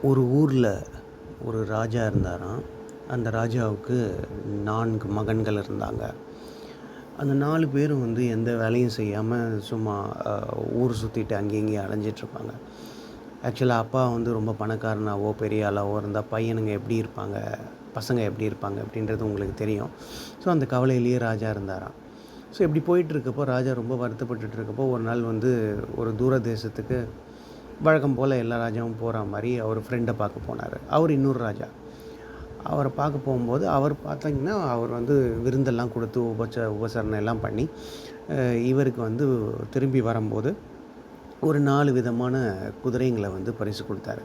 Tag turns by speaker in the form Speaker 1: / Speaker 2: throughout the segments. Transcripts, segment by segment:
Speaker 1: ஒரு ஊரில் ஒரு ராஜா இருந்தாராம். அந்த ராஜாவுக்கு 4 மகன்கள் இருந்தாங்க. அந்த 4 பேரும் எந்த வேலையும் செய்யாமல் சும்மா ஊர் சுற்றிட்டு அங்கேயும் இங்கேயும் அலைஞ்சிட்ருப்பாங்க. ஆக்சுவலாக அப்பா ரொம்ப பணக்காரனாவோ பெரிய ஆளாவோ இருந்தால் பையனுங்க எப்படி இருப்பாங்க, பசங்க எப்படி இருப்பாங்க அப்படின்றது உங்களுக்கு தெரியும். ஸோ அந்த கவலையிலேயே ராஜா இருந்தாராம். ஸோ இப்படி போயிட்டுருக்கப்போ ராஜா ரொம்ப வருத்தப்பட்டுட்டு இருக்கப்போ ஒரு நாள் ஒரு தூர தேசத்துக்கு வழக்கம் போல் எல்லா ராஜாவும் போகிற மாதிரி அவர் ஃப்ரெண்டை பார்க்க போனார். அவர் இன்னொரு ராஜா. அவரை பார்க்க போகும்போது அவர் பார்த்தீங்கன்னா அவர் விருந்தெல்லாம் கொடுத்து உபசரணை எல்லாம் பண்ணி இவருக்கு திரும்பி வரும்போது ஒரு 4 விதமான குதிரைங்களை பரிசு கொடுத்தாரு.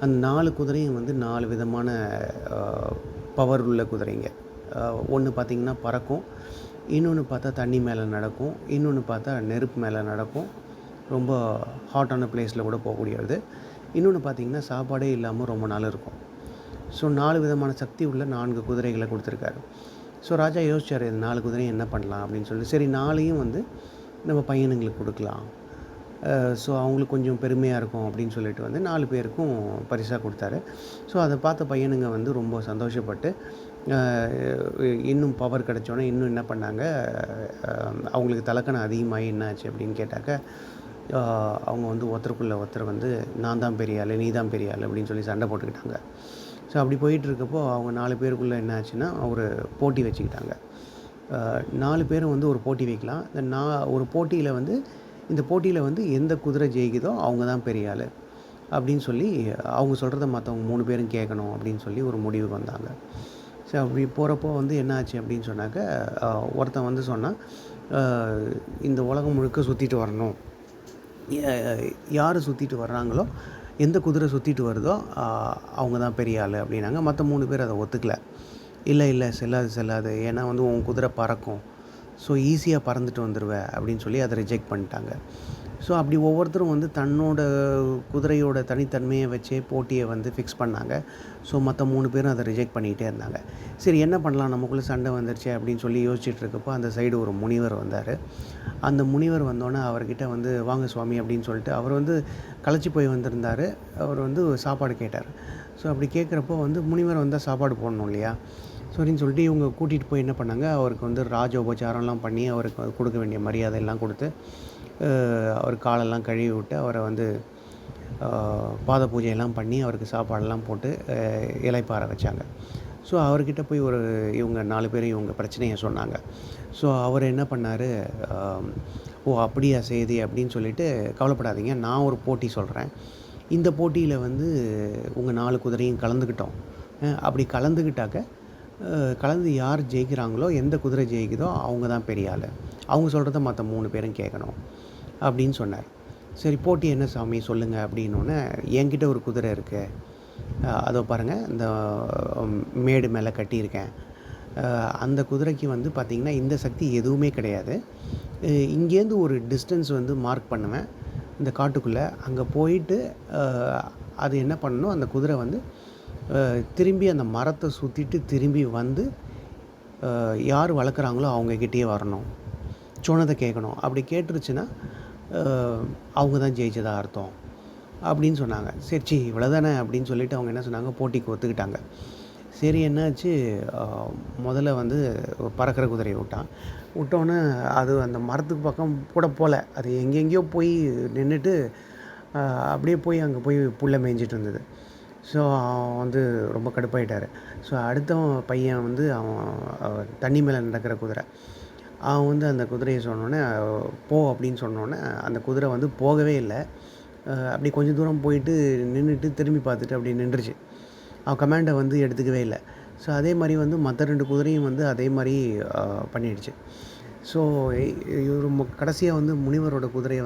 Speaker 1: அந்த 4 குதிரையும் 4 விதமான பவர் உள்ள குதிரைங்க. ஒன்று பார்த்திங்கன்னா பறக்கும், இன்னொன்று பார்த்தா தண்ணி மேலே நடக்கும், இன்னொன்று பார்த்தா நெருப்பு மேலே நடக்கும், ரொம்ப ஹாட்டான பிளேஸில் கூட போகக்கூடியது, இன்னொன்று பார்த்திங்கன்னா சாப்பாடே இல்லாமல் ரொம்ப நாள் இருக்கும். ஸோ 4 விதமான சக்தி உள்ள 4 குதிரைகளை கொடுத்துருக்காரு. ஸோ ராஜா யோசிச்சார், இந்த 4 குதிரையும் என்ன பண்ணலாம் அப்படின்னு சொல்லிட்டு, சரி 4ஐயும் நம்ம பையனுங்களுக்கு கொடுக்கலாம், ஸோ அவங்களுக்கு கொஞ்சம் பெருமையாக இருக்கும் அப்படின்னு சொல்லிட்டு 4 பேருக்கும் பரிசாக கொடுத்தாரு. ஸோ அதை பார்த்த பையனுங்க ரொம்ப சந்தோஷப்பட்டு இன்னும் பவர் கிடச்சோன்னே இன்னும் என்ன பண்ணாங்க, அவங்களுக்கு தலக்கணம் அதிகமாகி என்ன ஆச்சு அப்படின்னு கேட்டாக்க, அவங்க ஒருத்தருக்குள்ளே ஒருத்தர் நான் தான் பெரிய ஆள், நீ தான் பெரிய ஆள் அப்படின்னு சொல்லி சண்டை போட்டுக்கிட்டாங்க. ஸோ அப்படி போயிட்டுருக்கப்போ அவங்க 4 பேருக்குள்ளே என்ன ஆச்சுன்னா ஒரு போட்டி வச்சுக்கிட்டாங்க. 4 பேரும் ஒரு போட்டி வைக்கலாம். ஒரு போட்டியில் இந்த போட்டியில் எந்த குதிரை ஜெயிக்குதோ அவங்க தான் பெரிய ஆள் அப்படின்னு சொல்லி அவங்க சொல்கிறத மற்றவங்க 3 பேரும் கேட்கணும் அப்படின்னு சொல்லி ஒரு முடிவுக்கு வந்தாங்க. ஸோ அப்படி போகிறப்போ என்ன ஆச்சு அப்படின்னு சொன்னாக்க, ஒருத்தன் சொன்னான், இந்த உலகம் முழுக்க சுற்றிட்டு வரணும், யார் சுற்றிட்டு வர்றாங்களோ எந்த குதிரை சுற்றிட்டு வருதோ அவங்க தான் பெரிய ஆள் அப்படின்னாங்க. மற்ற 3 பேர் அதை ஒத்துக்கல. இல்லை செல்லாது, ஏன்னா உன் குதிரை பறக்கும், ஸோ ஈஸியாக பறந்துட்டு வந்துடுவேன் அப்படின்னு சொல்லி அதை ரிஜெக்ட் பண்ணிட்டாங்க. ஸோ அப்படி ஒவ்வொருத்தரும் தன்னோட குதிரையோட தனித்தன்மையை வச்சே போட்டியை ஃபிக்ஸ் பண்ணாங்க. ஸோ மற்ற 3 பேரும் அதை ரிஜெக்ட் பண்ணிகிட்டே இருந்தாங்க. சரி என்ன பண்ணலாம், நமக்குள்ளே சண்டை வந்துருச்சு அப்படின்னு சொல்லி யோசிச்சுட்டு இருக்கப்போ அந்த சைடு ஒரு முனிவர் வந்தார். அந்த முனிவர் வந்தோடனே அவர்கிட்ட வாங்க சுவாமி அப்படின்னு சொல்லிட்டு அவர் களைச்சி போய் வந்திருந்தார். அவர் சாப்பாடு கேட்டார். ஸோ அப்படி கேட்குறப்போ முனிவர் வந்தால் சாப்பாடு போடணும் இல்லையா, சரின்னு சொல்லிட்டு இவங்க கூட்டிகிட்டு போய் என்ன பண்ணாங்க, அவருக்கு ராஜ உபச்சாரம்லாம் பண்ணி அவருக்கு கொடுக்க வேண்டிய மரியாதையெல்லாம் கொடுத்து அவர் காலெல்லாம் கழுவி விட்டு அவரை பாத பூஜையெல்லாம் பண்ணி அவருக்கு சாப்பாடெல்லாம் போட்டு இளைப்பாற வச்சாங்க. ஸோ அவர்கிட்ட போய் இவங்க 4 பேரும் இவங்க பிரச்சனையை சொன்னாங்க. ஸோ அவர் என்ன பண்ணார், ஓ அப்படியா செய்தி அப்படின்னு சொல்லிட்டு, கவலைப்படாதீங்க, நான் ஒரு போட்டி சொல்கிறேன், இந்த போட்டியில் உங்கள் 4 குதிரையும் கலந்துக்கிட்டோம், அப்படி கலந்து யார் ஜெயிக்கிறாங்களோ எந்த குதிரை ஜெயிக்குதோ அவங்க தான் பெரிய ஆள், அவங்க சொல்கிறத மற்ற 3 பேரும் கேட்கணும் அப்படின்னு சொன்னார். சரி போட்டி என்ன சாமி சொல்லுங்கள் அப்படின்னோடனே, என்கிட்ட ஒரு குதிரை இருக்குது, அதோ பாருங்கள் இந்த மேடு மேலே கட்டியிருக்கேன், அந்த குதிரைக்கு பார்த்திங்கன்னா இந்த சக்தி எதுவுமே கிடையாது, இங்கேருந்து ஒரு டிஸ்டன்ஸ் மார்க் பண்ணுவேன் இந்த காட்டுக்குள்ளே, அங்கே போயிட்டு அது என்ன பண்ணணும், அந்த குதிரை திரும்பி அந்த மரத்தை சுற்றிட்டு திரும்பி யார் வளர்க்குறாங்களோ அவங்கக்கிட்டே வரணும், சொன்னதை கேட்கணும், அப்படி கேட்டுருச்சுன்னா அவங்க தான் ஜெயிச்சதாக அர்த்தம் அப்படின்னு சொன்னாங்க. சரி இவ்வளோதானே அப்படின்னு சொல்லிவிட்டு அவங்க என்ன சொன்னாங்க, போட்டிக்கு ஒத்துக்கிட்டாங்க. சரி என்னாச்சு, முதல்ல பறக்கிற குதிரையை விட்டோன்னே அது அந்த மரத்துக்கு பக்கம் கூட போகல, அது எங்கெங்கேயோ போய் நின்றுட்டு அப்படியே போய் அங்கே போய் புல்லை மேய்ஞ்சிட்டு இருந்தது. ஸோ அவன் ரொம்ப கடுப்பாயிட்டார். ஸோ அடுத்த பையன் அவன் தண்ணி மேலே நடக்கிற குதிரை, அவன் அந்த குதிரையை சொன்னோன்னே போ அப்படின்னு சொன்னோன்னே அந்த குதிரை போகவே இல்லை, அப்படி கொஞ்சம் தூரம் போயிட்டு நின்றுட்டு திரும்பி பார்த்துட்டு அப்படி நின்றுச்சு, அவன் கமாண்டை எடுத்துக்கவே இல்லை. ஸோ அதே மாதிரி மற்ற 2 குதிரையும் அதே மாதிரி பண்ணிடுச்சு. ஸோ இவர் கடைசியாக முனிவரோட குதிரையை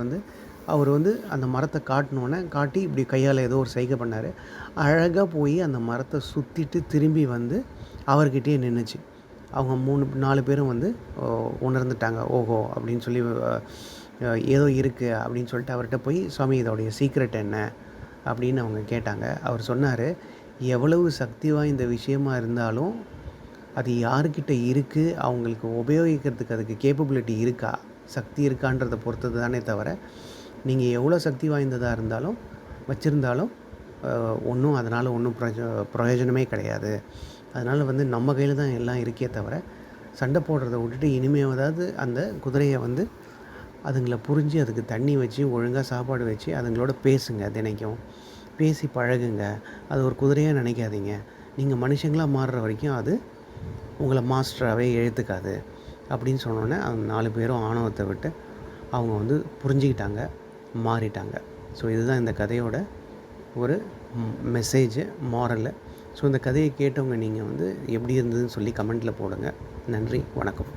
Speaker 1: அவர் அந்த மரத்தை காட்டி இப்படி கையால் ஏதோ ஒரு சைகை பண்ணார், அழகாக போய் அந்த மரத்தை சுற்றிட்டு திரும்பி அவர்கிட்டயே நின்றுச்சு. அவங்க 4 பேரும் உணர்ந்துட்டாங்க, ஓஹோ அப்படின்னு சொல்லி ஏதோ இருக்குது அப்படின்னு சொல்லிட்டு அவர்கிட்ட போய், சுவாமி இதோடைய சீக்ரெட் என்ன அப்படின்னு அவங்க கேட்டாங்க. அவர் சொன்னார், எவ்வளவு சக்தி வாய்ந்த விஷயமா இருந்தாலும் அது யார்கிட்ட இருக்குது, அவங்களுக்கு உபயோகிக்கிறதுக்கு அதுக்கு கேப்பபிலிட்டி இருக்கா, சக்தி இருக்கான்றதை பொறுத்தது தானே தவிர, நீங்கள் எவ்வளோ சக்தி வாய்ந்ததாக இருந்தாலும் வச்சுருந்தாலும் ஒன்றும் அதனால் ஒன்றும் பிரயோஜனமே கிடையாது. அதனால் வந்து நம்ம கையில் தான் எல்லாம் இருக்கே தவிர, சண்டை போடுறத விட்டுட்டு இனிமேவாவது அந்த குதிரையை வந்து அதுங்கள புரிஞ்சு அதுக்கு தண்ணி வச்சு, ஒழுங்கா சாப்பாடு வச்சு, அதுங்களோட பேசுங்க தினைக்கும். பேசி பழகுங்க. அது ஒரு குதிரையா நினைக்காதீங்க. நீங்க மனுஷங்களா மாறுற வரைக்கும் அது உங்கள மாஸ்டராவே ஏத்துக்காது. அப்படின்னு சொன்னோனே, அவங்க 4 பேரும் ஆணவத்த விட்டு அவங்க வந்து புரிஞ்சுக்கிட்டாங்க, மாறிட்டாங்க. ஸோ இதுதான் இந்த கதையோட ஒரு மெசேஜு, மாரலு. ஸோ இந்த கதையை கேட்டவங்க நீங்கள் வந்து எப்படி இருந்ததுன்னு சொல்லி கமெண்ட்டில் போடுங்க. நன்றி, வணக்கம்.